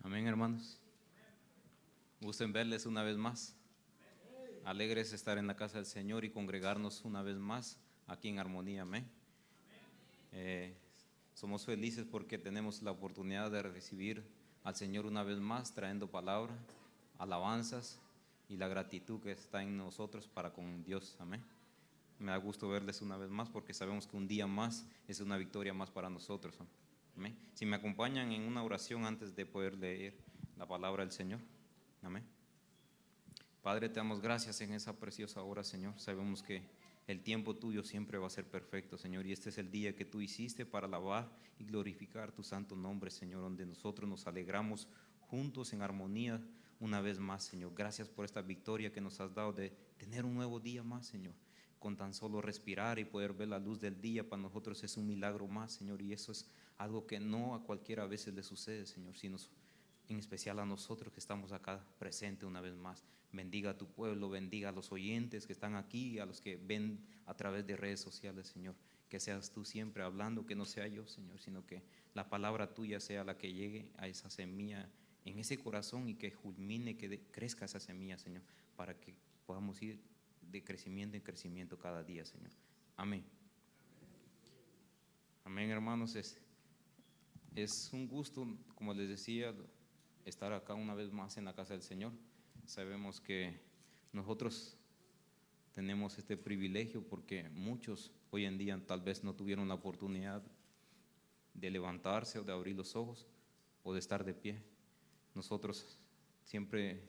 Amén, hermanos. Gusto en verles una vez más. Alegres estar en la casa del Señor y congregarnos una vez más aquí en armonía. Amén. Somos felices porque tenemos la oportunidad de recibir al Señor una vez más, trayendo palabra, alabanzas y la gratitud que está en nosotros para con Dios. Amén. Me da gusto verles una vez más porque sabemos que un día más es una victoria más para nosotros. Amén. Si me acompañan en una oración antes de poder leer la palabra del Señor. Amén. Padre, te damos gracias en esa preciosa hora, Señor. Sabemos que el tiempo tuyo siempre va a ser perfecto, Señor, y este es el día que tú hiciste para alabar y glorificar tu santo nombre, Señor, donde nosotros nos alegramos juntos en armonía una vez más, Señor. Gracias por esta victoria que nos has dado de tener un nuevo día más, Señor. Con tan solo respirar y poder ver la luz del día para nosotros es un milagro más, Señor, y eso es algo que no a cualquiera a veces le sucede, Señor, sino en especial a nosotros que estamos acá presentes una vez más. Bendiga a tu pueblo, bendiga a los oyentes que están aquí, a los que ven a través de redes sociales, Señor. Que seas tú siempre hablando, que no sea yo, Señor, sino que la palabra tuya sea la que llegue a esa semilla en ese corazón y que culmine, que crezca esa semilla, Señor, para que podamos ir de crecimiento en crecimiento cada día, Señor. Amén. Amén, hermanos. Es un gusto, como les decía, estar acá una vez más en la casa del Señor. Sabemos que nosotros tenemos este privilegio porque muchos hoy en día tal vez no tuvieron la oportunidad de levantarse o de abrir los ojos o de estar de pie. Nosotros siempre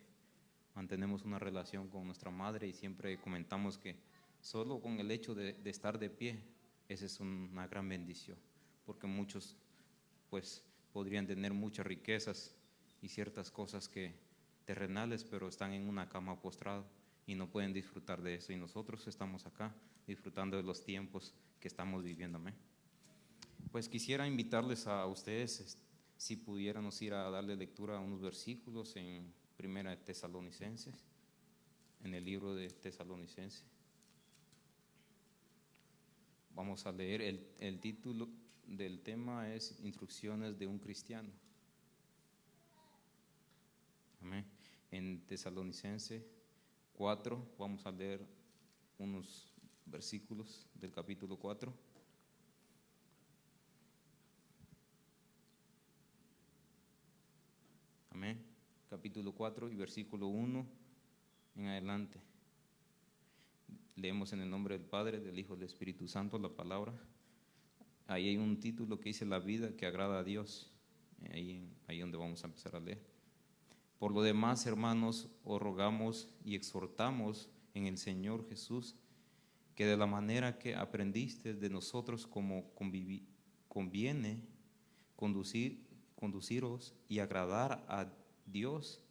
mantenemos una relación con nuestra madre y siempre comentamos que solo con el hecho de estar de pie, esa es una gran bendición, porque muchos pues podrían tener muchas riquezas y ciertas cosas terrenales, pero están en una cama postrado y no pueden disfrutar de eso, y nosotros estamos acá disfrutando de los tiempos que estamos viviendo. Amén. Pues quisiera invitarles a ustedes, si pudiéramos ir a darle lectura a unos versículos en Primera de Tesalonicenses, en el libro de Tesalonicenses. Vamos a leer el título del tema es Instrucciones de un cristiano. Amén. En Tesalonicenses 4 vamos a leer unos versículos del capítulo 4. Amén. Capítulo 4 y versículo 1 en adelante. Leemos en el nombre del Padre, del Hijo y del Espíritu Santo la palabra. Ahí hay un título que dice La vida que agrada a Dios. Ahí donde vamos a empezar a leer. Por lo demás, hermanos, os rogamos y exhortamos en el Señor Jesús que de la manera que aprendiste de nosotros como conviene conduciros y agradar a Dios,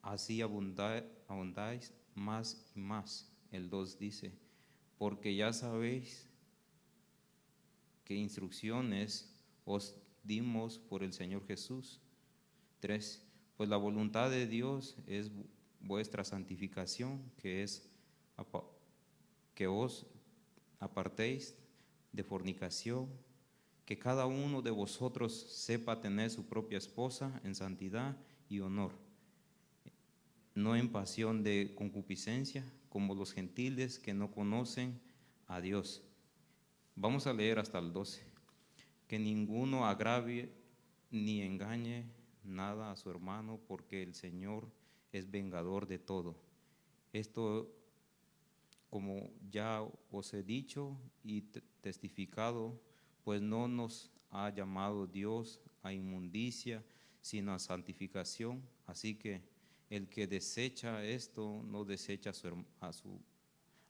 así abundáis más y más. El 2 dice, porque ya sabéis qué instrucciones os dimos por el Señor Jesús. 3, pues la voluntad de Dios es vuestra santificación, que es que os apartéis de fornicación, que cada uno de vosotros sepa tener su propia esposa en santidad y honor, no en pasión de concupiscencia, como los gentiles que no conocen a Dios. Vamos a leer hasta el 12. Que ninguno agravie ni engañe nada a su hermano, porque el Señor es vengador de todo. Esto, como ya os he dicho y testificado, pues no nos ha llamado Dios a inmundicia, sino a santificación. Así que el que desecha esto no desecha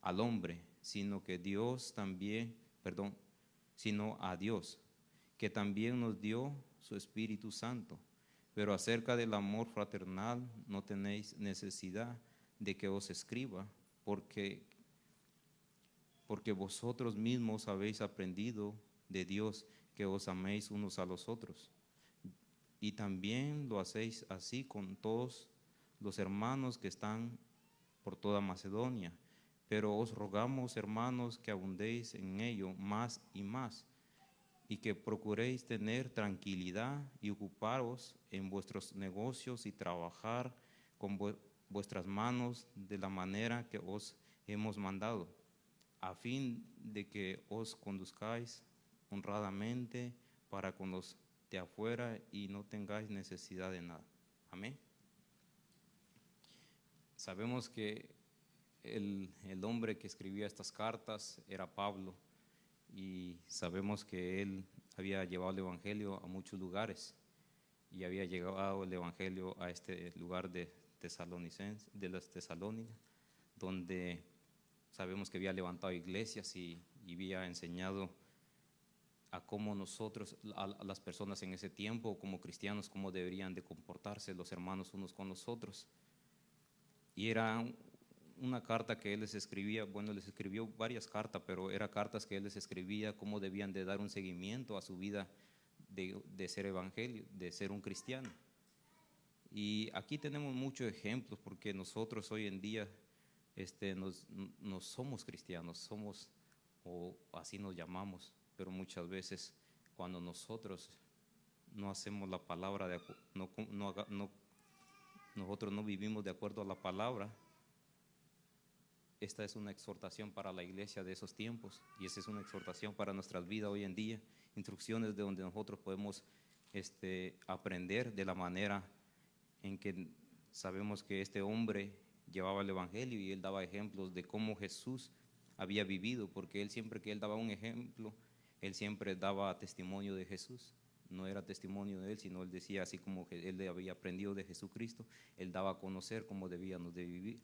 al hombre, sino a Dios, que también nos dio su Espíritu Santo. Pero acerca del amor fraternal no tenéis necesidad de que os escriba, porque vosotros mismos habéis aprendido de Dios que os améis unos a los otros. Y también lo hacéis así con todos los hermanos que están por toda Macedonia. Pero os rogamos, hermanos, que abundéis en ello más y más, y que procuréis tener tranquilidad y ocuparos en vuestros negocios y trabajar con vuestras manos de la manera que os hemos mandado, a fin de que os conduzcáis honradamente para con los de afuera y no tengáis necesidad de nada. Amén. Sabemos que el hombre que escribía estas cartas era Pablo, y sabemos que él había llevado el evangelio a muchos lugares y había llegado el evangelio a este lugar de las Tesalónicas, donde sabemos que había levantado iglesias y había enseñado a cómo nosotros, a las personas en ese tiempo, como cristianos, cómo deberían de comportarse los hermanos unos con los otros. Y era una carta que él les escribía, bueno, les escribió varias cartas, pero eran cartas que él les escribía cómo debían de dar un seguimiento a su vida de ser evangelio, de ser un cristiano. Y aquí tenemos muchos ejemplos, porque nosotros hoy en día no somos cristianos, somos, o así nos llamamos, pero muchas veces cuando nosotros no hacemos la palabra, nosotros no vivimos de acuerdo a la palabra. Esta es una exhortación para la iglesia de esos tiempos, y esa es una exhortación para nuestras vidas hoy en día, instrucciones de donde nosotros podemos aprender de la manera en que sabemos que este hombre llevaba el evangelio y él daba ejemplos de cómo Jesús había vivido, porque él siempre que él daba un ejemplo, él siempre daba testimonio de Jesús. No era testimonio de él, sino él decía, así como que él había aprendido de Jesucristo, él daba a conocer cómo debíamos de vivir.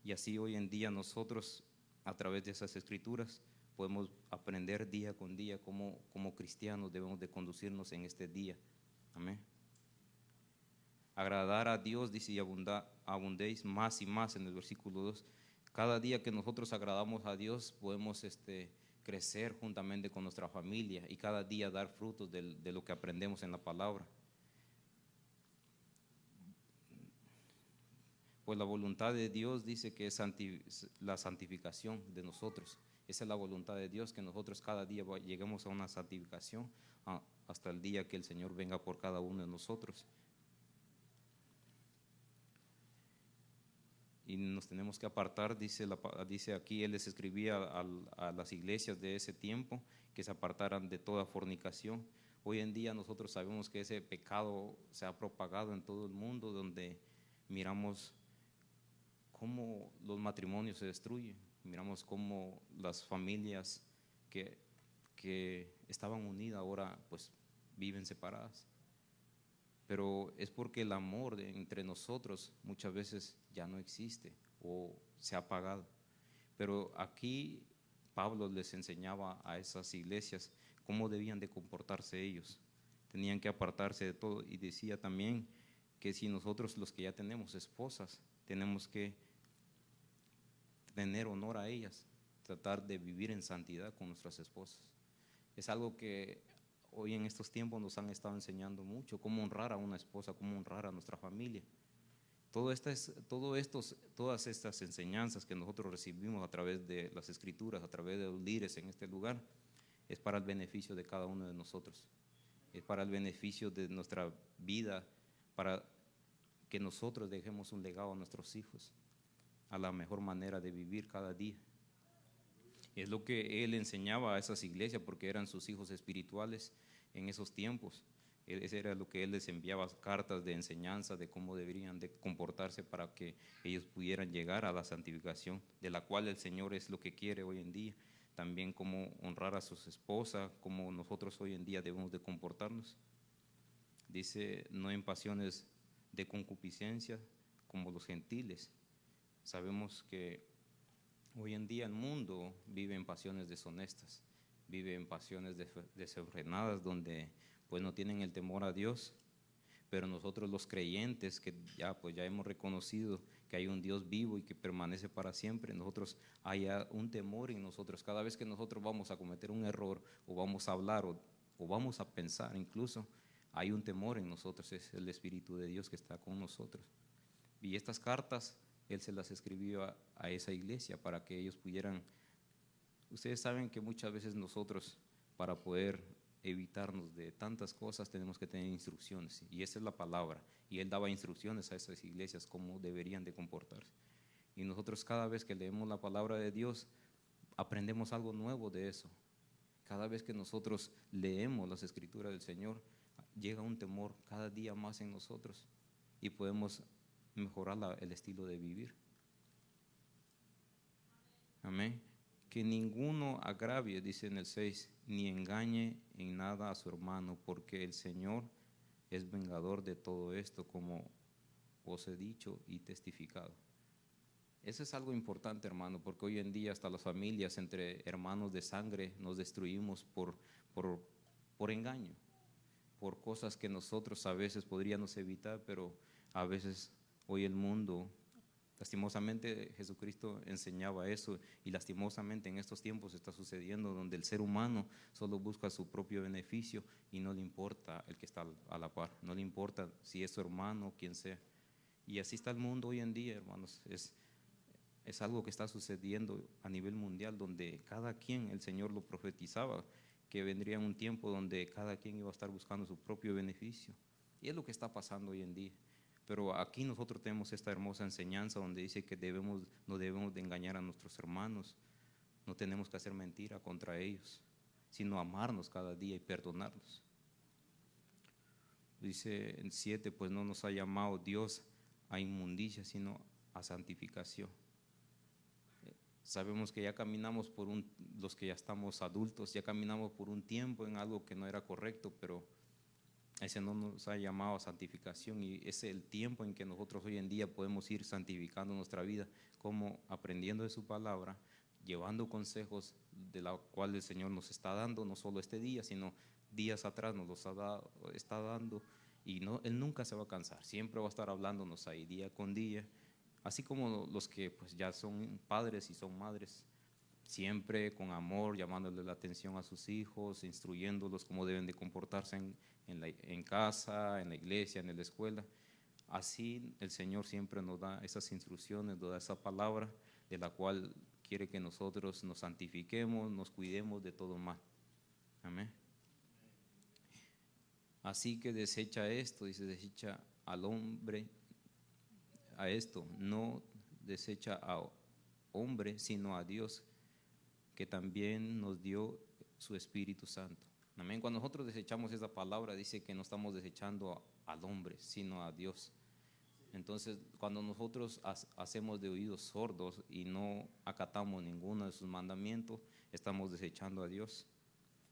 Y así hoy en día nosotros, a través de esas escrituras, podemos aprender día con día cómo como cristianos debemos de conducirnos en este día. Amén. Agradar a Dios, dice, y abundéis más y más, en el versículo 2. Cada día que nosotros agradamos a Dios, podemos crecer juntamente con nuestra familia y cada día dar frutos de lo que aprendemos en la palabra. Pues la voluntad de Dios dice que es la santificación de nosotros. Esa es la voluntad de Dios, que nosotros cada día lleguemos a una santificación hasta el día que el Señor venga por cada uno de nosotros. Y nos tenemos que apartar, dice aquí, él les escribía a las iglesias de ese tiempo, que se apartaran de toda fornicación. Hoy en día nosotros sabemos que ese pecado se ha propagado en todo el mundo, donde miramos cómo los matrimonios se destruyen, miramos cómo las familias que estaban unidas ahora pues viven separadas. Pero es porque el amor entre nosotros muchas veces ya no existe o se ha apagado. Pero aquí Pablo les enseñaba a esas iglesias cómo debían de comportarse ellos. Tenían que apartarse de todo, y decía también que si nosotros, los que ya tenemos esposas, tenemos que tener honor a ellas, tratar de vivir en santidad con nuestras esposas. Es algo que hoy en estos tiempos nos han estado enseñando mucho, cómo honrar a una esposa, cómo honrar a nuestra familia. Todas estas enseñanzas que nosotros recibimos a través de las escrituras, a través de los líderes en este lugar, es para el beneficio de cada uno de nosotros. Es para el beneficio de nuestra vida, para que nosotros dejemos un legado a nuestros hijos, a la mejor manera de vivir cada día. Es lo que él enseñaba a esas iglesias, porque eran sus hijos espirituales en esos tiempos. Ese era lo que él les enviaba, cartas de enseñanza de cómo deberían de comportarse para que ellos pudieran llegar a la santificación, de la cual el Señor es lo que quiere hoy en día. También cómo honrar a sus esposas, cómo nosotros hoy en día debemos de comportarnos. Dice, no en pasiones de concupiscencia como los gentiles. Sabemos que hoy en día el mundo vive en pasiones deshonestas, vive en pasiones desenfrenadas, donde pues no tienen el temor a Dios. Pero nosotros los creyentes que ya hemos reconocido que hay un Dios vivo y que permanece para siempre, nosotros haya un temor en nosotros. Cada vez que nosotros vamos a cometer un error o vamos a hablar o vamos a pensar incluso, hay un temor en nosotros, es el Espíritu de Dios que está con nosotros. Y estas cartas él se las escribió a esa iglesia para que ellos pudieran. Ustedes saben que muchas veces nosotros, para poder evitarnos de tantas cosas, tenemos que tener instrucciones. Y esa es la palabra. Y Él daba instrucciones a esas iglesias cómo deberían de comportarse. Y nosotros cada vez que leemos la palabra de Dios, aprendemos algo nuevo de eso. Cada vez que nosotros leemos las escrituras del Señor, llega un temor cada día más en nosotros y podemos mejorar el estilo de vivir. Amén. Que ninguno agravie, dice en el 6, ni engañe en nada a su hermano, porque el Señor es vengador de todo esto, como os he dicho y testificado. Eso es algo importante, hermano, porque hoy en día hasta las familias entre hermanos de sangre nos destruimos por engaño, por cosas que nosotros a veces podríamos evitar, pero a veces hoy el mundo, lastimosamente Jesucristo enseñaba eso y lastimosamente en estos tiempos está sucediendo donde el ser humano solo busca su propio beneficio y no le importa el que está a la par, no le importa si es su hermano o quien sea. Y así está el mundo hoy en día, hermanos. Es algo que está sucediendo a nivel mundial, donde cada quien, el Señor lo profetizaba, que vendría un tiempo donde cada quien iba a estar buscando su propio beneficio. Y es lo que está pasando hoy en día. Pero aquí nosotros tenemos esta hermosa enseñanza donde dice que no debemos de engañar a nuestros hermanos, no tenemos que hacer mentira contra ellos, sino amarnos cada día y perdonarlos. Dice en 7, pues no nos ha llamado Dios a inmundicia, sino a santificación. Sabemos que ya caminamos los que ya estamos adultos, ya caminamos por un tiempo en algo que no era correcto, pero ese no nos ha llamado a santificación y ese es el tiempo en que nosotros hoy en día podemos ir santificando nuestra vida, como aprendiendo de su palabra, llevando consejos de la cual el Señor nos está dando, no solo este día, sino días atrás nos los está dando y Él nunca se va a cansar, siempre va a estar hablándonos ahí día con día. Así como los que pues ya son padres y son madres, siempre con amor, llamándole la atención a sus hijos, instruyéndolos cómo deben de comportarse en casa, en la iglesia, en la escuela. Así el Señor siempre nos da esas instrucciones, nos da esa palabra de la cual quiere que nosotros nos santifiquemos, nos cuidemos de todo mal. Amén. Así que desecha esto, dice, desecha al hombre a esto, no desecha a hombre, sino a Dios, que también nos dio su Espíritu Santo. Amén. Cuando nosotros desechamos esa palabra, dice que no estamos desechando al hombre, sino a Dios. Entonces, cuando nosotros hacemos de oídos sordos y no acatamos ninguno de sus mandamientos, estamos desechando a Dios.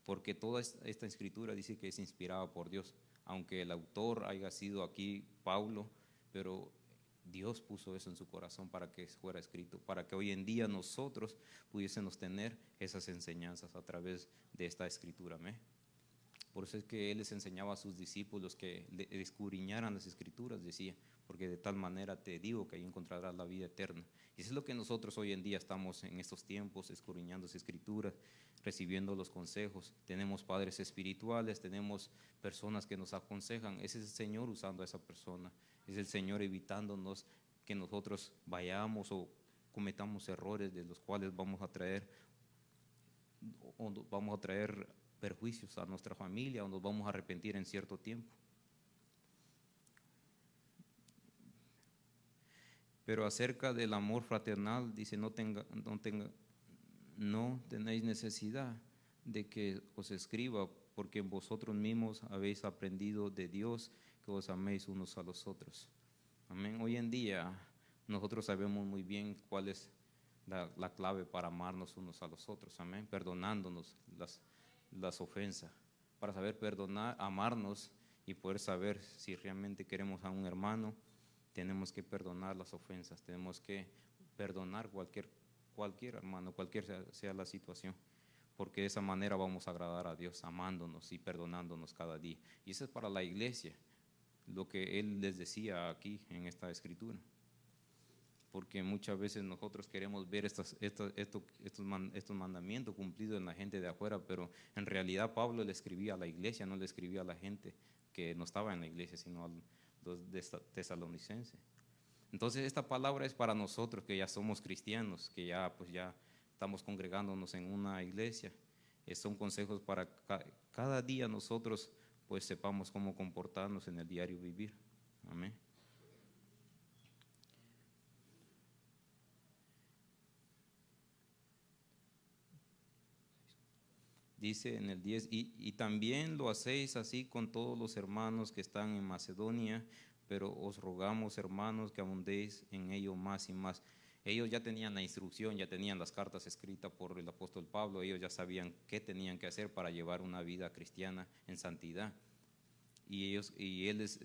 Porque toda esta escritura dice que es inspirada por Dios, aunque el autor haya sido aquí Pablo, pero Dios puso eso en su corazón para que fuera escrito, para que hoy en día nosotros pudiésemos tener esas enseñanzas a través de esta escritura. ¿Me? Por eso es que Él les enseñaba a sus discípulos que escudriñaran las escrituras, decía, porque de tal manera te digo que ahí encontrarás la vida eterna. Y eso es lo que nosotros hoy en día estamos en estos tiempos, escudriñando las escrituras, recibiendo los consejos. Tenemos padres espirituales, tenemos personas que nos aconsejan. Ese es el Señor usando a esa persona. Es el Señor evitándonos que nosotros vayamos o cometamos errores de los cuales vamos a traer perjuicios a nuestra familia o nos vamos a arrepentir en cierto tiempo. Pero acerca del amor fraternal, dice, no tenéis necesidad de que os escriba, porque vosotros mismos habéis aprendido de Dios que os améis unos a los otros. Amén. Hoy en día nosotros sabemos muy bien cuál es la clave para amarnos unos a los otros. Amén. Perdonándonos las ofensas, para saber perdonar, amarnos y poder saber si realmente queremos a un hermano. Tenemos que perdonar las ofensas, tenemos que perdonar cualquier hermano, cualquier sea la situación, porque de esa manera vamos a agradar a Dios, amándonos y perdonándonos cada día. Y eso es para la iglesia, lo que Él les decía aquí en esta escritura, porque muchas veces nosotros queremos ver estos mandamientos cumplidos en la gente de afuera, pero en realidad Pablo le escribía a la iglesia, no le escribía a la gente que no estaba en la iglesia, sino los tesalonicenses. Entonces esta palabra es para nosotros que ya somos cristianos, que ya estamos congregándonos en una iglesia, Son consejos para cada día nosotros pues sepamos cómo comportarnos en el diario vivir. Amén. Dice en el 10, y también lo hacéis así con todos los hermanos que están en Macedonia, pero os rogamos, hermanos, que abundéis en ello más y más. Ellos ya tenían la instrucción, ya tenían las cartas escritas por el apóstol Pablo, ellos ya sabían qué tenían que hacer para llevar una vida cristiana en santidad. Y él les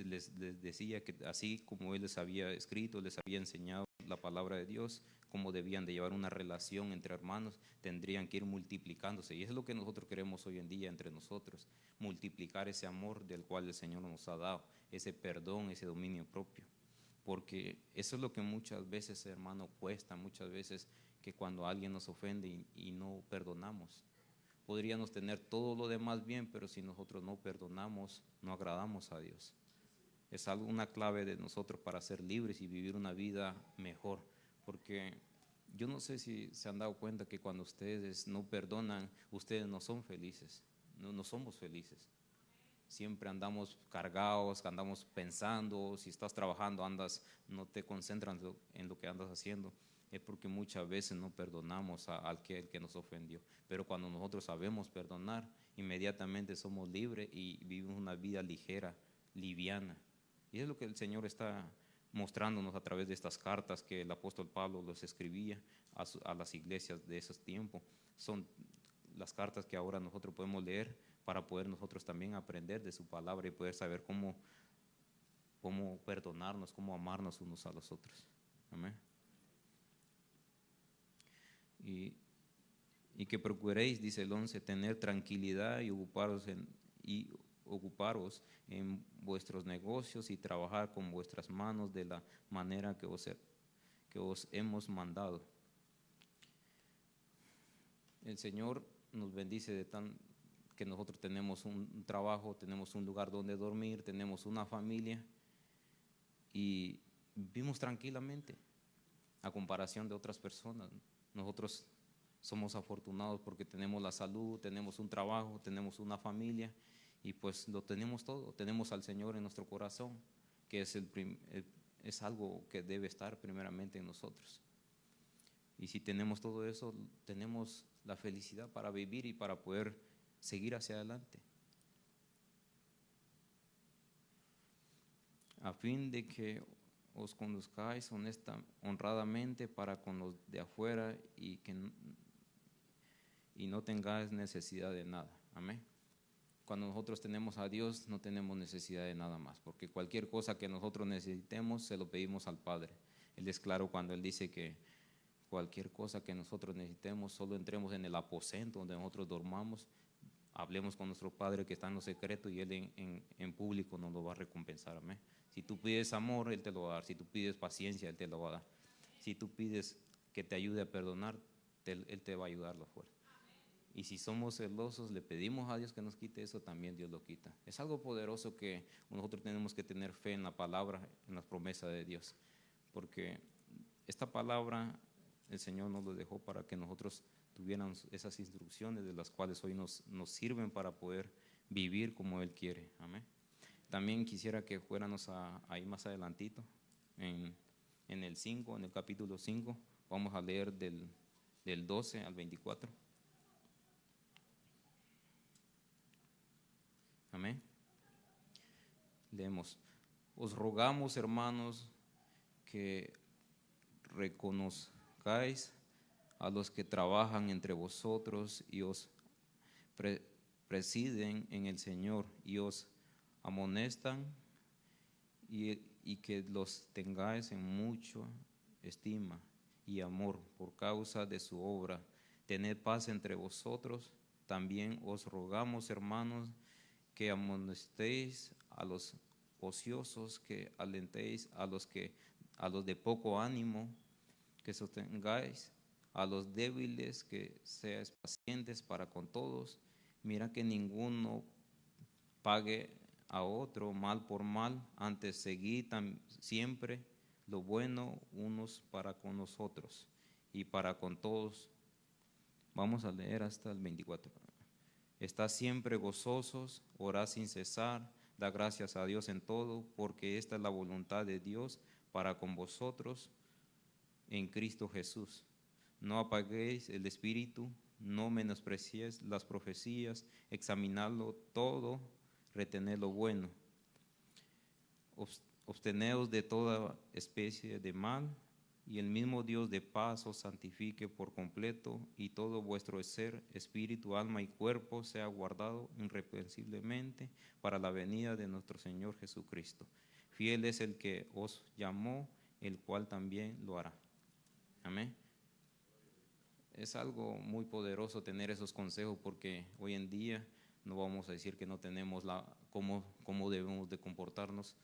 decía que así como él les había escrito, les había enseñado la palabra de Dios, cómo debían de llevar una relación entre hermanos, tendrían que ir multiplicándose. Y es lo que nosotros queremos hoy en día entre nosotros, multiplicar ese amor del cual el Señor nos ha dado, ese perdón, ese dominio propio. Porque eso es lo que muchas veces, hermano, cuesta, muchas veces que cuando alguien nos ofende y no perdonamos. Podríamos tener todo lo demás bien, pero si nosotros no perdonamos, no agradamos a Dios. Es una clave de nosotros para ser libres y vivir una vida mejor. Porque yo no sé si se han dado cuenta que cuando ustedes no perdonan, ustedes no son felices, no somos felices. Siempre andamos cargados, andamos pensando, si estás trabajando, no te concentras en lo que andas haciendo. Es porque muchas veces no perdonamos al que nos ofendió. Pero cuando nosotros sabemos perdonar, inmediatamente somos libres y vivimos una vida ligera, liviana. Y es lo que el Señor está mostrándonos a través de estas cartas que el apóstol Pablo los escribía a las iglesias de esos tiempos. Son las cartas que ahora nosotros podemos leer para poder nosotros también aprender de su palabra y poder saber cómo perdonarnos, cómo amarnos unos a los otros. Amén. Y que procuréis, dice el 11, tener tranquilidad y ocuparos en vuestros negocios y trabajar con vuestras manos de la manera que os hemos mandado. El Señor nos bendice que nosotros tenemos un trabajo, tenemos un lugar donde dormir, tenemos una familia y vivimos tranquilamente a comparación de otras personas. Nosotros somos afortunados porque tenemos la salud, tenemos un trabajo, tenemos una familia y pues lo tenemos todo. Tenemos al Señor en nuestro corazón, que es algo que debe estar primeramente en nosotros. Y si tenemos todo eso, tenemos la felicidad para vivir y para poder seguir hacia adelante. A fin de que os conduzcáis honradamente para con los de afuera y no tengáis necesidad de nada. Amén. Cuando nosotros tenemos a Dios, no tenemos necesidad de nada más, porque cualquier cosa que nosotros necesitemos, se lo pedimos al Padre. Él es claro cuando Él dice que cualquier cosa que nosotros necesitemos, solo entremos en el aposento donde nosotros dormamos, hablemos con nuestro Padre que está en lo secreto y Él en público nos lo va a recompensar. Amén. Si tú pides amor, Él te lo va a dar. Si tú pides paciencia, Él te lo va a dar. Si tú pides que te ayude a perdonar, Él te va a ayudar la fuerza. Y si somos celosos, le pedimos a Dios que nos quite eso, también Dios lo quita. Es algo poderoso que nosotros tenemos que tener fe en la palabra, en las promesas de Dios. Porque esta palabra el Señor nos lo dejó para que nosotros tuviéramos esas instrucciones de las cuales hoy nos sirven para poder vivir como Él quiere. Amén. También quisiera que fuéramos ahí más adelantito, en el 5, en el capítulo 5, vamos a leer del 12 al 24. Amén. Leemos. Os rogamos, hermanos, que reconozcáis a los que trabajan entre vosotros y os presiden en el Señor y os amonestan y que los tengáis en mucha estima y amor por causa de su obra. Tened paz entre vosotros. También os rogamos, hermanos, que amonestéis a los ociosos, que alentéis a los de poco ánimo, que sostengáis a los débiles, que seáis pacientes para con todos. Mira que ninguno pague a otro mal por mal, antes seguid siempre lo bueno unos para con nosotros y para con todos. Vamos a leer hasta el 24. Estad siempre gozosos, orad sin cesar, da gracias a Dios en todo, porque esta es la voluntad de Dios para con vosotros en Cristo Jesús. No apaguéis el espíritu, no menospreciéis las profecías, examinadlo todo, retened lo bueno. Obteneos de toda especie de mal, y el mismo Dios de paz os santifique por completo, y todo vuestro ser, espíritu, alma y cuerpo sea guardado irreprensiblemente para la venida de nuestro Señor Jesucristo. Fiel es el que os llamó, el cual también lo hará. Amén. Es algo muy poderoso tener esos consejos, porque hoy en día no vamos a decir que no tenemos cómo debemos de comportarnos.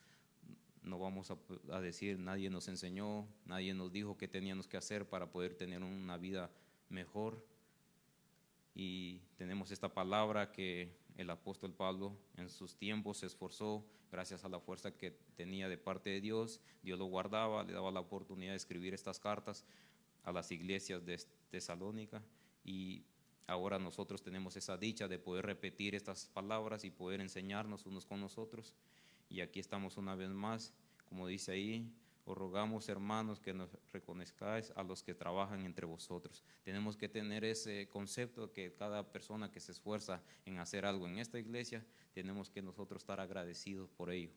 No vamos a decir, nadie nos enseñó, nadie nos dijo qué teníamos que hacer para poder tener una vida mejor. Y tenemos esta palabra que el apóstol Pablo en sus tiempos se esforzó, gracias a la fuerza que tenía de parte de Dios. Dios lo guardaba, le daba la oportunidad de escribir estas cartas a las iglesias de Tesalónica, y ahora nosotros tenemos esa dicha de poder repetir estas palabras y poder enseñarnos unos con los otros. Y aquí estamos una vez más, como dice ahí, os rogamos, hermanos, que nos reconozcáis a los que trabajan entre vosotros. Tenemos que tener ese concepto que cada persona que se esfuerza en hacer algo en esta iglesia, tenemos que nosotros estar agradecidos por ello,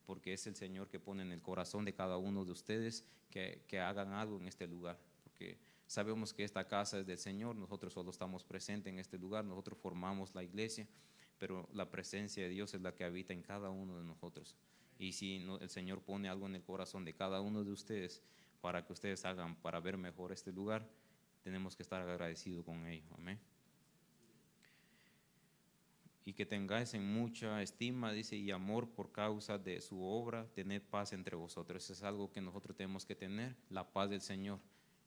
porque es el Señor que pone en el corazón de cada uno de ustedes que hagan algo en este lugar, porque sabemos que esta casa es del Señor, nosotros solo estamos presentes en este lugar, nosotros formamos la iglesia, pero la presencia de Dios es la que habita en cada uno de nosotros. Y si el Señor pone algo en el corazón de cada uno de ustedes para que ustedes hagan, para ver mejor este lugar, tenemos que estar agradecidos con ello. Amén. Y que tengáis en mucha estima, dice, y amor por causa de su obra, tened paz entre vosotros. Eso es algo que nosotros tenemos que tener, la paz del Señor.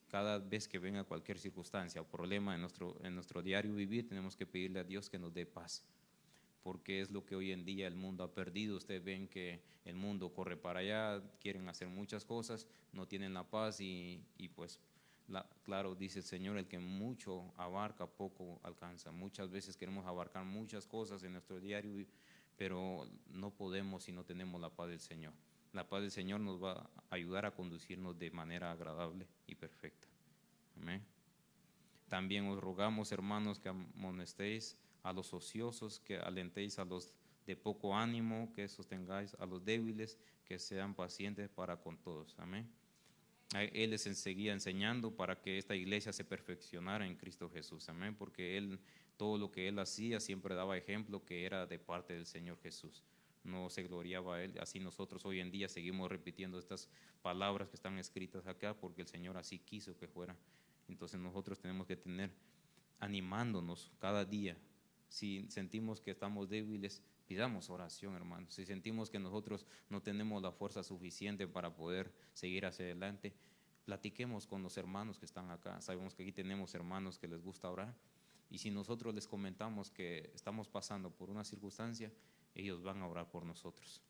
Cada vez que venga cualquier circunstancia o problema en nuestro diario vivir, tenemos que pedirle a Dios que nos dé paz, porque es lo que hoy en día el mundo ha perdido. Ustedes ven que el mundo corre para allá, quieren hacer muchas cosas, no tienen la paz y pues claro, dice el Señor, el que mucho abarca, poco alcanza. Muchas veces queremos abarcar muchas cosas en nuestro diario, pero no podemos si no tenemos la paz del Señor. La paz del Señor nos va a ayudar a conducirnos de manera agradable y perfecta. Amén. También os rogamos, hermanos, que amonestéis a los ociosos, que alentéis a los de poco ánimo, que sostengáis a los débiles, que sean pacientes para con todos. Amén. Él les seguía enseñando para que esta iglesia se perfeccionara en Cristo Jesús. Amén. Porque todo lo que él hacía siempre daba ejemplo que era de parte del Señor Jesús. No se gloriaba a él. Así nosotros hoy en día seguimos repitiendo estas palabras que están escritas acá, porque el Señor así quiso que fuera. Entonces nosotros tenemos que tener animándonos cada día. Si sentimos que estamos débiles, pidamos oración, hermanos. Si sentimos que nosotros no tenemos la fuerza suficiente para poder seguir hacia adelante, platiquemos con los hermanos que están acá. Sabemos que aquí tenemos hermanos que les gusta orar, y si nosotros les comentamos que estamos pasando por una circunstancia, ellos van a orar por nosotros.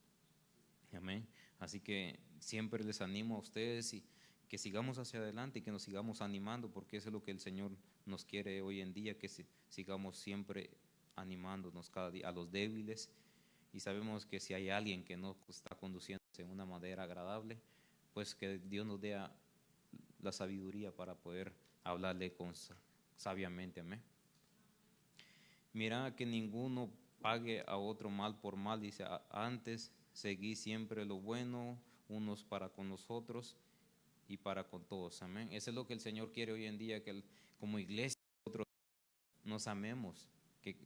Amén. Así que siempre les animo a ustedes y que sigamos hacia adelante y que nos sigamos animando, porque eso es lo que el Señor nos quiere hoy en día, que sigamos siempre animándonos cada día a los débiles. Y sabemos que si hay alguien que no está conduciéndose de una manera agradable, pues que Dios nos dé la sabiduría para poder hablarle sabiamente. Amén. Mira que ninguno pague a otro mal por mal, dice, antes seguí siempre lo bueno, unos para con nosotros y para con todos. Amén. Eso es lo que el Señor quiere hoy en día, que como iglesia nosotros nos amemos,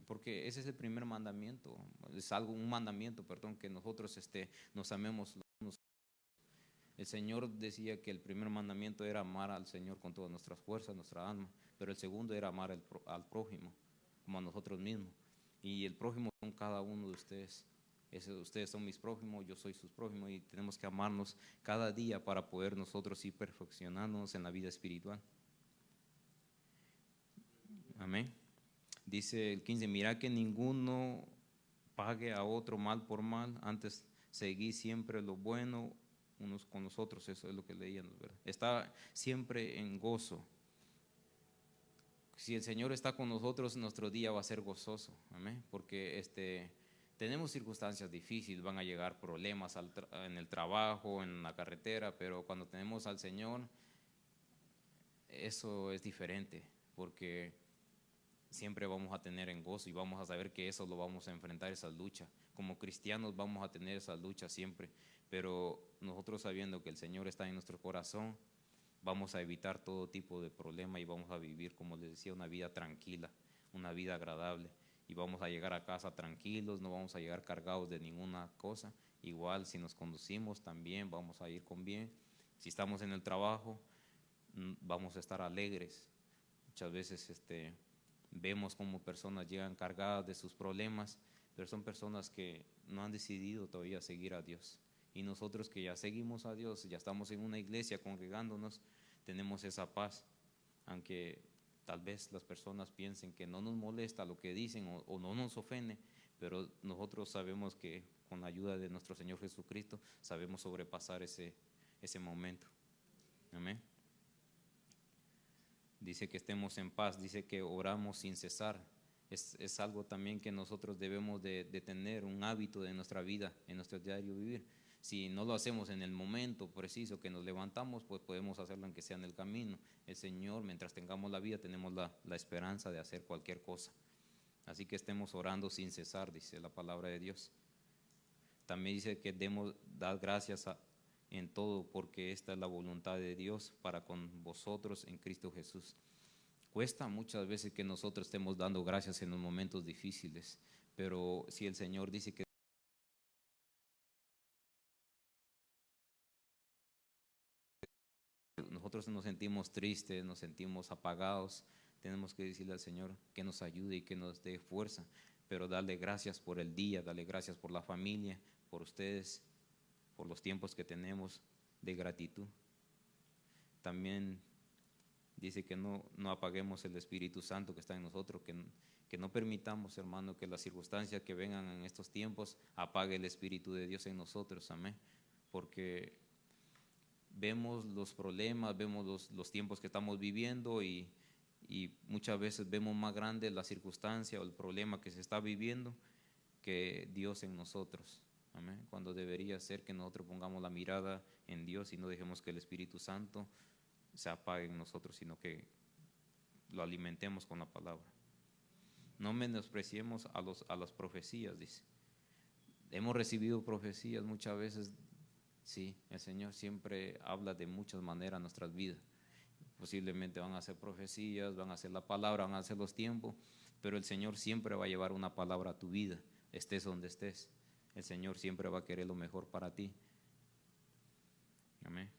porque ese es el primer mandamiento, es un mandamiento, perdón, que nosotros nos amemos los unos. El Señor decía que el primer mandamiento era amar al Señor con todas nuestras fuerzas, nuestra alma, pero el segundo era amar al prójimo como a nosotros mismos. Y el prójimo son cada uno de ustedes. Ustedes son mis prójimos, yo soy sus prójimos, y tenemos que amarnos cada día para poder nosotros ir perfeccionándonos en la vida espiritual. Amén. Dice el 15, mira que ninguno pague a otro mal por mal, antes seguí siempre lo bueno unos con los otros. Eso es lo que leíamos, ¿verdad? Está siempre en gozo, si el Señor está con nosotros, nuestro día va a ser gozoso, amén, porque tenemos circunstancias difíciles, van a llegar problemas en el trabajo, en la carretera, pero cuando tenemos al Señor, eso es diferente, porque siempre vamos a tener en gozo y vamos a saber que eso lo vamos a enfrentar, esa lucha. Como cristianos vamos a tener esa lucha siempre, pero nosotros sabiendo que el Señor está en nuestro corazón, vamos a evitar todo tipo de problema y vamos a vivir, como les decía, una vida tranquila, una vida agradable. Y vamos a llegar a casa tranquilos, no vamos a llegar cargados de ninguna cosa. Igual si nos conducimos también vamos a ir con bien. Si estamos en el trabajo, vamos a estar alegres. Muchas veces vemos como personas llegan cargadas de sus problemas, pero son personas que no han decidido todavía seguir a Dios. Y nosotros que ya seguimos a Dios, ya estamos en una iglesia congregándonos, tenemos esa paz, aunque tal vez las personas piensen que no nos molesta lo que dicen o no nos ofende, pero nosotros sabemos que con la ayuda de nuestro Señor Jesucristo sabemos sobrepasar ese momento. Amén. Dice que estemos en paz, dice que oramos sin cesar. Es algo también que nosotros debemos de tener, un hábito de nuestra vida, en nuestro diario vivir. Si no lo hacemos en el momento preciso que nos levantamos, pues podemos hacerlo aunque sea en el camino. El Señor, mientras tengamos la vida, tenemos la esperanza de hacer cualquier cosa. Así que estemos orando sin cesar, dice la palabra de Dios. También dice que debemos dar gracias en todo, porque esta es la voluntad de Dios para con vosotros en Cristo Jesús. Cuesta muchas veces que nosotros estemos dando gracias en los momentos difíciles, pero si el Señor dice que nosotros nos sentimos tristes, nos sentimos apagados, tenemos que decirle al Señor que nos ayude y que nos dé fuerza, pero darle gracias por el día, darle gracias por la familia, por ustedes, por los tiempos que tenemos de gratitud. También dice que no apaguemos el Espíritu Santo que está en nosotros, que no permitamos, hermano, que las circunstancias que vengan en estos tiempos apague el Espíritu de Dios en nosotros, amén, porque vemos los problemas, vemos los tiempos que estamos viviendo y muchas veces vemos más grande la circunstancia o el problema que se está viviendo que Dios en nosotros. Amén. Cuando debería ser que nosotros pongamos la mirada en Dios y no dejemos que el Espíritu Santo se apague en nosotros, sino que lo alimentemos con la palabra. No menospreciemos a las profecías, dice. Hemos recibido profecías muchas veces. Sí, el Señor siempre habla de muchas maneras en nuestras vidas. Posiblemente van a ser profecías, van a ser la palabra, van a ser los tiempos, pero el Señor siempre va a llevar una palabra a tu vida, estés donde estés. El Señor siempre va a querer lo mejor para ti. Amén.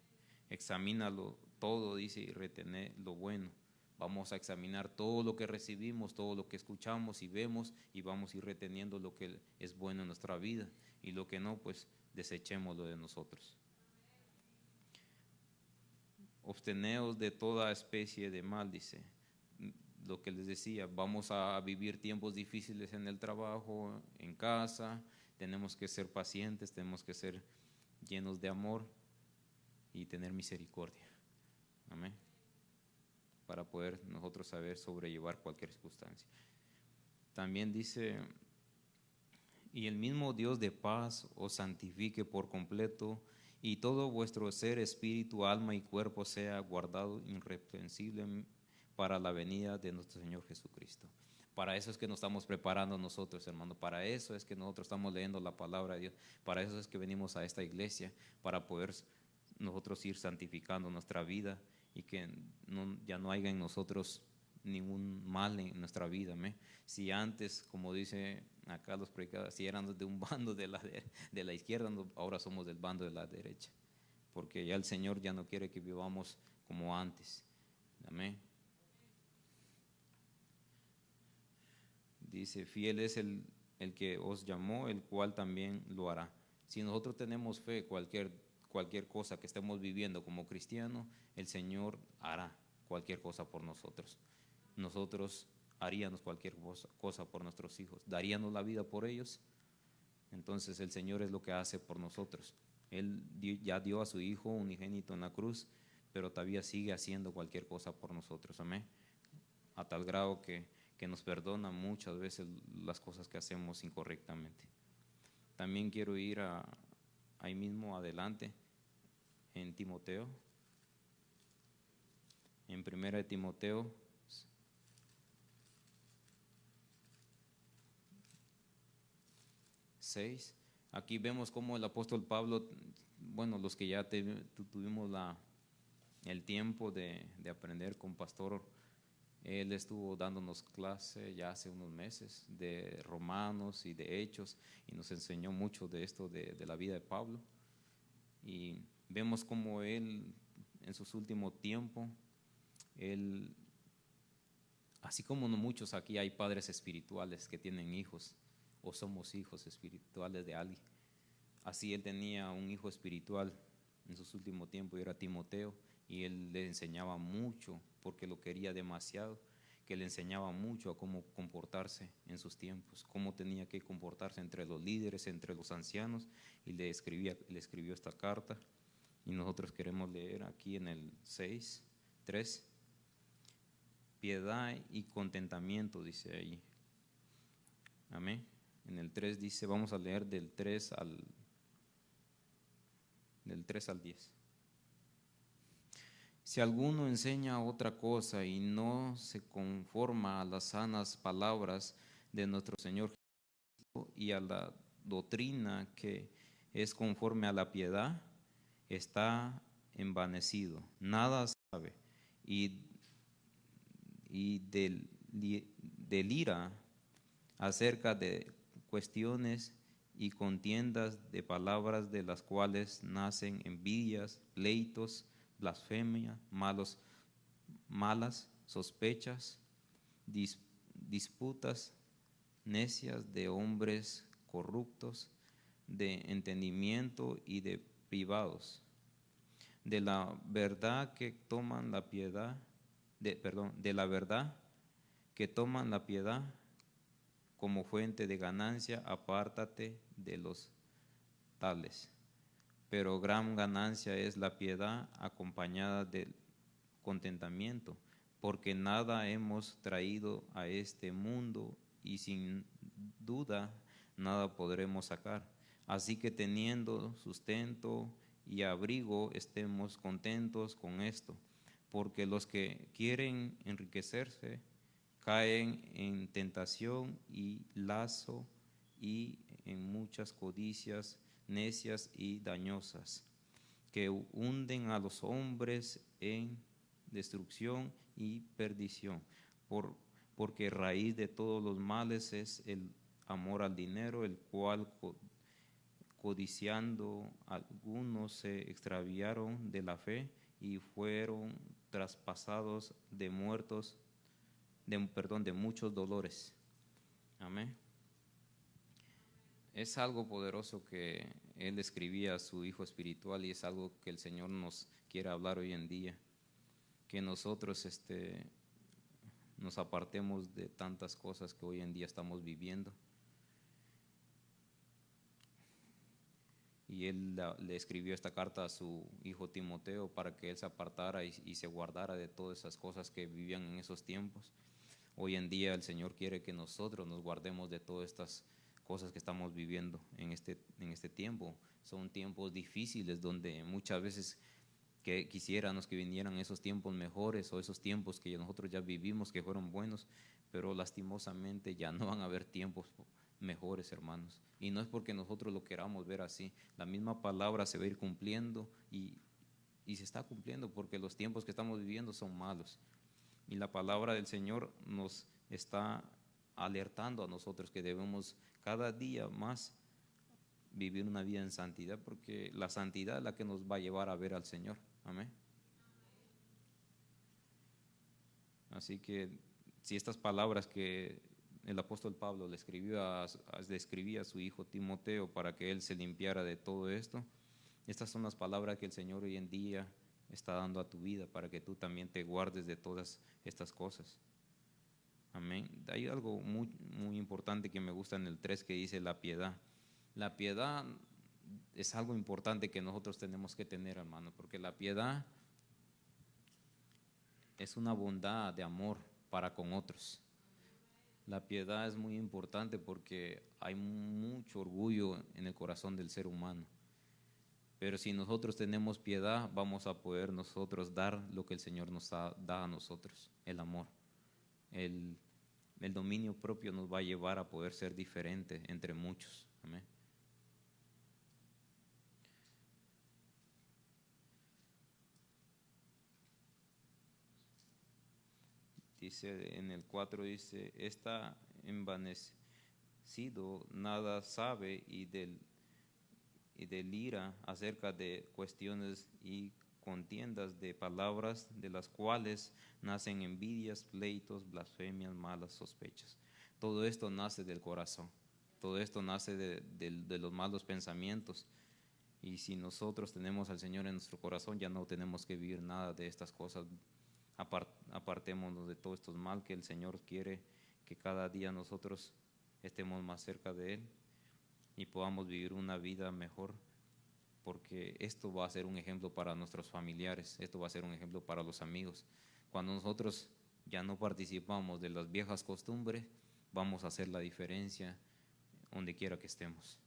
Examínalo todo, dice, y retener lo bueno. Vamos a examinar todo lo que recibimos, todo lo que escuchamos y vemos, y vamos a ir reteniendo lo que es bueno en nuestra vida, y lo que no, pues desechémoslo de nosotros. Obteneos de toda especie de mal, dice. Lo que les decía, vamos a vivir tiempos difíciles en el trabajo, en casa, tenemos que ser pacientes, tenemos que ser llenos de amor y tener misericordia. Amén. Para poder nosotros saber sobrellevar cualquier circunstancia. También dice, y el mismo Dios de paz os santifique por completo, y todo vuestro ser, espíritu, alma y cuerpo sea guardado irreprensible para la venida de nuestro Señor Jesucristo. Para eso es que nos estamos preparando nosotros, hermano. Para eso es que nosotros estamos leyendo la palabra de Dios. Para eso es que venimos a esta iglesia, para poder nosotros ir santificando nuestra vida y que ya no haya en nosotros ningún mal en nuestra vida. ¿me? Si antes, como dice acá los predicadores, si éramos de un bando de la izquierda, ahora somos del bando de la derecha, porque ya el Señor ya no quiere que vivamos como antes. Amén. Dice, fiel es el que os llamó, el cual también lo hará. Si nosotros tenemos fe, cualquier cosa que estemos viviendo como cristianos, el Señor hará cualquier cosa por nosotros. Nosotros haríamos cualquier cosa por nuestros hijos, daríamos la vida por ellos. Entonces el Señor es lo que hace por nosotros. Él ya dio a su Hijo unigénito en la cruz, pero todavía sigue haciendo cualquier cosa por nosotros. Amén. a tal grado que nos perdona muchas veces las cosas que hacemos incorrectamente. También quiero ir ahí mismo adelante en Timoteo, en 1 de Timoteo 6. Aquí vemos cómo el apóstol Pablo, bueno, los que ya tuvimos el tiempo de aprender con Pastor, él estuvo dándonos clase ya hace unos meses de Romanos y de Hechos y nos enseñó mucho de esto de la vida de Pablo. Y vemos cómo él en sus últimos tiempos, él, así como muchos aquí hay padres espirituales que tienen hijos o somos hijos espirituales de alguien, así él tenía un hijo espiritual en sus últimos tiempos y era Timoteo, y él le enseñaba mucho porque lo quería demasiado, que le enseñaba mucho a cómo comportarse en sus tiempos, cómo tenía que comportarse entre los líderes, entre los ancianos, y le escribió esta carta, y nosotros queremos leer aquí en el 6:3, piedad y contentamiento, dice ahí. Amén. En el 3 dice, vamos a leer del 3 al 10. Si alguno enseña otra cosa y no se conforma a las sanas palabras de nuestro Señor Jesucristo y a la doctrina que es conforme a la piedad, está envanecido, nada sabe y delira acerca de cuestiones y contiendas de palabras, de las cuales nacen envidias, pleitos, blasfemia, malas sospechas, disputas necias de hombres corruptos, de entendimiento y de privados, de la verdad que toman la piedad, de la verdad que toman la piedad como fuente de ganancia, apártate de los tales. Pero gran ganancia es la piedad acompañada del contentamiento, porque nada hemos traído a este mundo y sin duda nada podremos sacar. Así que teniendo sustento y abrigo, estemos contentos con esto, porque los que quieren enriquecerse caen en tentación y lazo y en muchas codicias necias y dañosas, que hunden a los hombres en destrucción y perdición, porque raíz de todos los males es el amor al dinero, el cual codiciando algunos se extraviaron de la fe y fueron traspasados de muchos dolores. Amén. Es algo poderoso que él escribía a su hijo espiritual y es algo que el Señor nos quiere hablar hoy en día, que nosotros nos apartemos de tantas cosas que hoy en día estamos viviendo. Y él le escribió esta carta a su hijo Timoteo para que él se apartara y se guardara de todas esas cosas que vivían en esos tiempos. Hoy en día el Señor quiere que nosotros nos guardemos de todas estas cosas que estamos viviendo en este tiempo. Son tiempos difíciles donde muchas veces que quisiéramos que vinieran esos tiempos mejores o esos tiempos que nosotros ya vivimos que fueron buenos, pero lastimosamente ya no van a haber tiempos mejores, hermanos. Y no es porque nosotros lo queramos ver así. La misma palabra se va a ir cumpliendo y se está cumpliendo porque los tiempos que estamos viviendo son malos. Y la palabra del Señor nos está alertando a nosotros que debemos cada día más vivir una vida en santidad, porque la santidad es la que nos va a llevar a ver al Señor. Amén. Así que si estas palabras que el apóstol Pablo le escribía a su hijo Timoteo para que él se limpiara de todo esto, estas son las palabras que el Señor hoy en día está dando a tu vida para que tú también te guardes de todas estas cosas. Amén. Hay algo muy, muy importante que me gusta en el 3 que dice la piedad. La piedad es algo importante que nosotros tenemos que tener, hermano, porque la piedad es una bondad de amor para con otros. La piedad es muy importante porque hay mucho orgullo en el corazón del ser humano. Pero si nosotros tenemos piedad, vamos a poder nosotros dar lo que el Señor nos da a nosotros, el amor. El dominio propio nos va a llevar a poder ser diferentes entre muchos. Amén. Dice en el 4, dice, está envanecido, nada sabe y delira acerca de cuestiones y contiendas de palabras de las cuales nacen envidias, pleitos, blasfemias, malas sospechas. Todo esto nace del corazón, todo esto nace de los malos pensamientos. Y si nosotros tenemos al Señor en nuestro corazón, ya no tenemos que vivir nada de estas cosas. Apartémonos de todo esto mal, que el Señor quiere que cada día nosotros estemos más cerca de Él y podamos vivir una vida mejor, porque esto va a ser un ejemplo para nuestros familiares, esto va a ser un ejemplo para los amigos. Cuando nosotros ya no participamos de las viejas costumbres, vamos a hacer la diferencia donde quiera que estemos,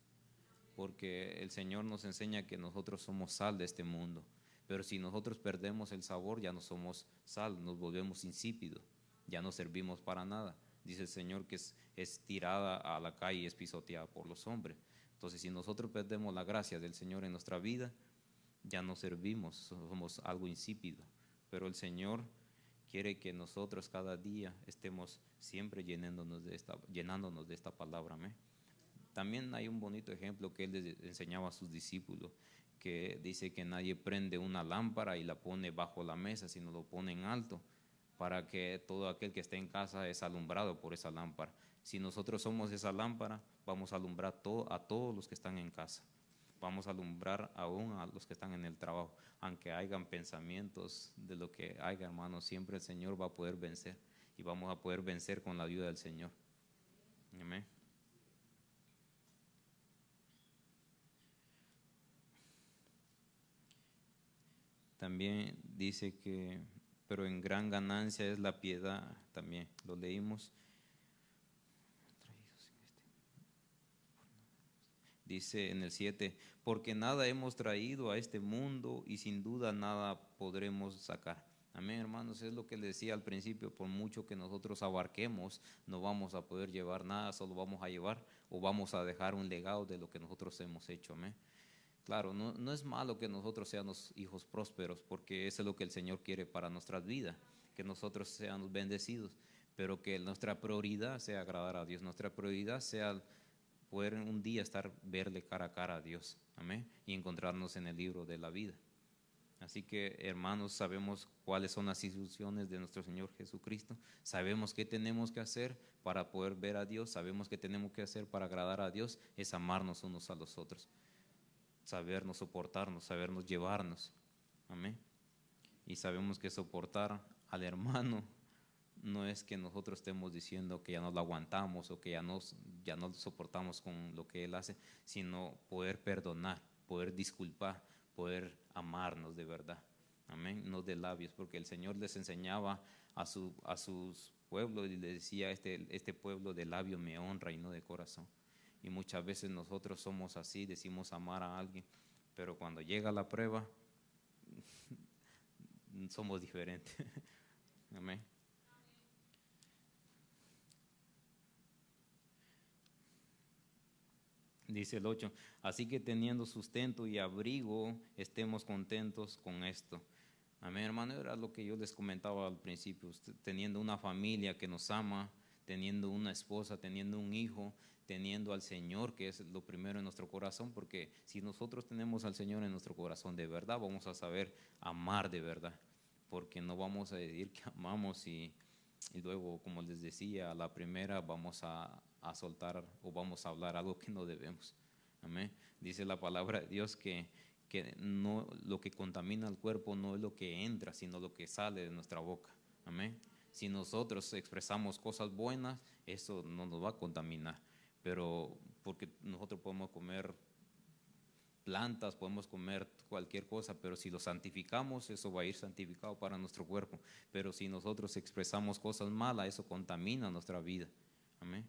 porque el Señor nos enseña que nosotros somos sal de este mundo, pero si nosotros perdemos el sabor, ya no somos sal, nos volvemos insípidos, ya no servimos para nada. Dice el Señor que es tirada a la calle y es pisoteada por los hombres. Entonces, si nosotros perdemos la gracia del Señor en nuestra vida, ya no servimos, somos algo insípido. Pero el Señor quiere que nosotros cada día estemos siempre llenándonos de esta palabra. ¿Me? También hay un bonito ejemplo que Él les enseñaba a sus discípulos, que dice que nadie prende una lámpara y la pone bajo la mesa, sino lo pone en alto, para que todo aquel que esté en casa es alumbrado por esa lámpara. Si nosotros somos esa lámpara, vamos a alumbrar a todos los que están en casa. Vamos a alumbrar aún a los que están en el trabajo. Aunque hayan pensamientos de lo que haya, hermanos, siempre el Señor va a poder vencer. Y vamos a poder vencer con la ayuda del Señor. Amén. También dice que, pero en gran ganancia es la piedad, también lo leímos. Dice en el 7, porque nada hemos traído a este mundo y sin duda nada podremos sacar. Amén, hermanos, es lo que les decía al principio, por mucho que nosotros abarquemos, no vamos a poder llevar nada, solo vamos a llevar o vamos a dejar un legado de lo que nosotros hemos hecho. Amén. Claro, no es malo que nosotros seamos hijos prósperos, porque eso es lo que el Señor quiere para nuestras vidas, que nosotros seamos bendecidos, pero que nuestra prioridad sea agradar a Dios, nuestra prioridad sea poder un día verle cara a cara a Dios, amén, y encontrarnos en el libro de la vida. Así que, hermanos, sabemos cuáles son las instrucciones de nuestro Señor Jesucristo, sabemos qué tenemos que hacer para poder ver a Dios, sabemos qué tenemos que hacer para agradar a Dios, es amarnos unos a los otros, sabernos soportarnos, sabernos llevarnos, amén. Y sabemos que soportar al hermano no es que nosotros estemos diciendo que ya no lo aguantamos o que ya no soportamos con lo que él hace, sino poder perdonar, poder disculpar, poder amarnos de verdad, amén, no de labios, porque el Señor les enseñaba a sus pueblos y les decía, este pueblo de labios me honra y no de corazón. Y muchas veces nosotros somos así, decimos amar a alguien, pero cuando llega la prueba, somos diferentes. Amén. Dice el 8, así que teniendo sustento y abrigo, estemos contentos con esto. Amén, hermano, era lo que yo les comentaba al principio, teniendo una familia que nos ama, teniendo una esposa, teniendo un hijo, teniendo al Señor, que es lo primero en nuestro corazón, porque si nosotros tenemos al Señor en nuestro corazón de verdad, vamos a saber amar de verdad, porque no vamos a decir que amamos y luego, como les decía, a la primera vamos a soltar o vamos a hablar algo que no debemos. Amén. Dice la palabra de Dios que no, lo que contamina el cuerpo no es lo que entra, sino lo que sale de nuestra boca. Amén. Si nosotros expresamos cosas buenas, eso no nos va a contaminar, pero porque nosotros podemos comer plantas, podemos comer cualquier cosa, pero si lo santificamos, eso va a ir santificado para nuestro cuerpo. Pero si nosotros expresamos cosas malas, eso contamina nuestra vida. Amén.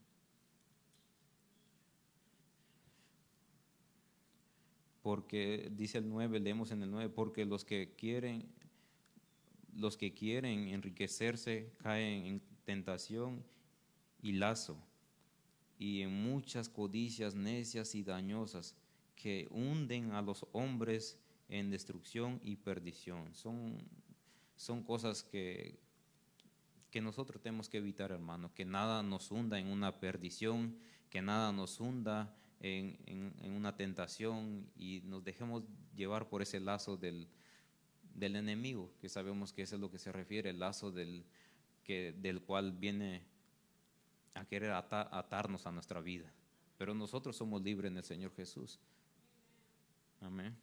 Porque dice el 9, leemos en el 9, porque los que quieren enriquecerse caen en tentación y lazo, y en muchas codicias necias y dañosas que hunden a los hombres en destrucción y perdición. Son cosas que nosotros tenemos que evitar, hermano, que nada nos hunda en una perdición, que nada nos hunda en una tentación y nos dejemos llevar por ese lazo del enemigo, que sabemos que eso es lo que se refiere, el lazo del cual viene a querer atarnos a nuestra vida. Pero nosotros somos libres en el Señor Jesús. Amén.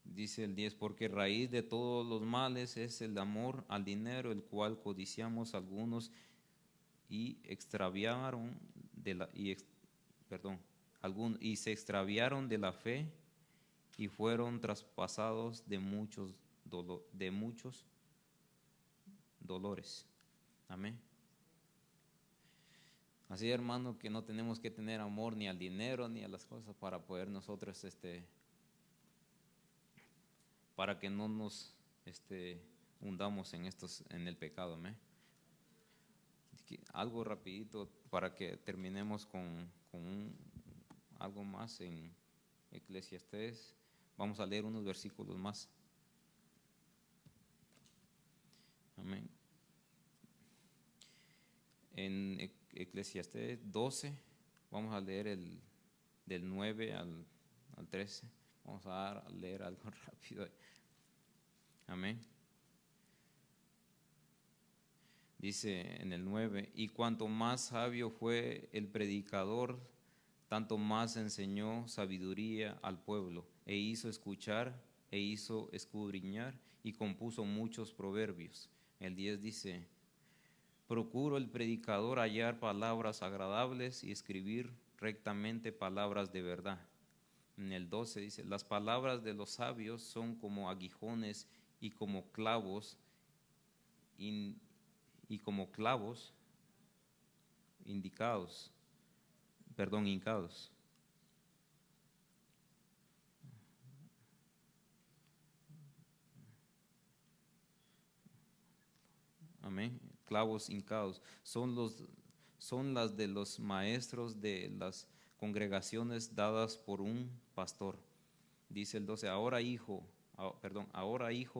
Dice el 10, porque raíz de todos los males es el amor al dinero, el cual codiciamos algunos y extraviaron y se extraviaron de la fe y fueron traspasados de muchos dolores. Amén. Así, hermano, que no tenemos que tener amor ni al dinero ni a las cosas para poder nosotros para que no nos hundamos en el pecado. Amén. Algo rapidito para que terminemos con algo más en Eclesiastés. Vamos a leer unos versículos más. Amén. En Eclesiastés 12, vamos a leer del 9 al 13. Vamos a leer algo rápido. Amén. Dice en el 9, y cuanto más sabio fue el predicador, tanto más enseñó sabiduría al pueblo, e hizo escuchar, e hizo escudriñar, y compuso muchos proverbios. El 10 dice, procuro el predicador hallar palabras agradables y escribir rectamente palabras de verdad. En el 12 dice, las palabras de los sabios son como aguijones y como clavos hincados. Amén. Clavos hincados. Son las de los maestros de las congregaciones dadas por un pastor. Dice el 12, ahora hijo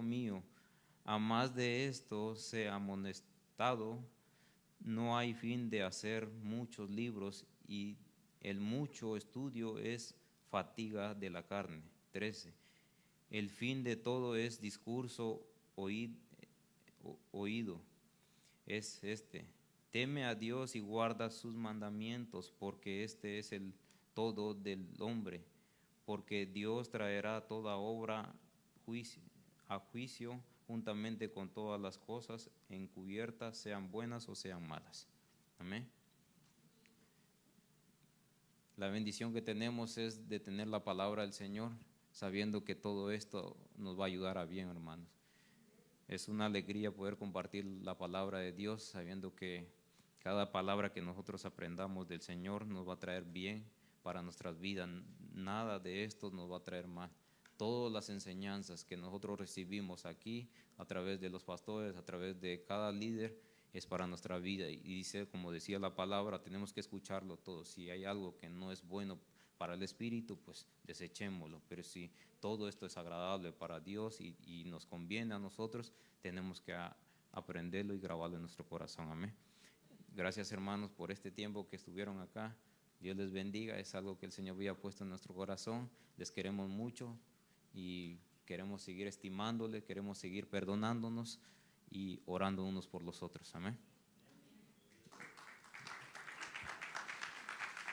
mío, a más de esto se ha amonestado, no hay fin de hacer muchos libros y el mucho estudio es fatiga de la carne. 13. El fin de todo es discurso oído. Es teme a Dios y guarda sus mandamientos, porque este es el todo del hombre, porque Dios traerá toda obra a juicio juntamente con todas las cosas encubiertas, sean buenas o sean malas. Amén. La bendición que tenemos es de tener la palabra del Señor, sabiendo que todo esto nos va a ayudar a bien, hermanos. Es una alegría poder compartir la palabra de Dios, sabiendo que cada palabra que nosotros aprendamos del Señor nos va a traer bien para nuestras vidas. Nada de esto nos va a traer mal. Todas las enseñanzas que nosotros recibimos aquí, a través de los pastores, a través de cada líder, es para nuestra vida. Y dice, como decía la palabra, tenemos que escucharlo todo. Si hay algo que no es bueno para el espíritu, pues desechémoslo. Pero si todo esto es agradable para Dios y nos conviene a nosotros, tenemos que aprenderlo y grabarlo en nuestro corazón. Amén. Gracias, hermanos, por este tiempo que estuvieron acá. Dios les bendiga. Es algo que el Señor había puesto en nuestro corazón. Les queremos mucho y queremos seguir estimándole, queremos seguir perdonándonos y orando unos por los otros. Amén.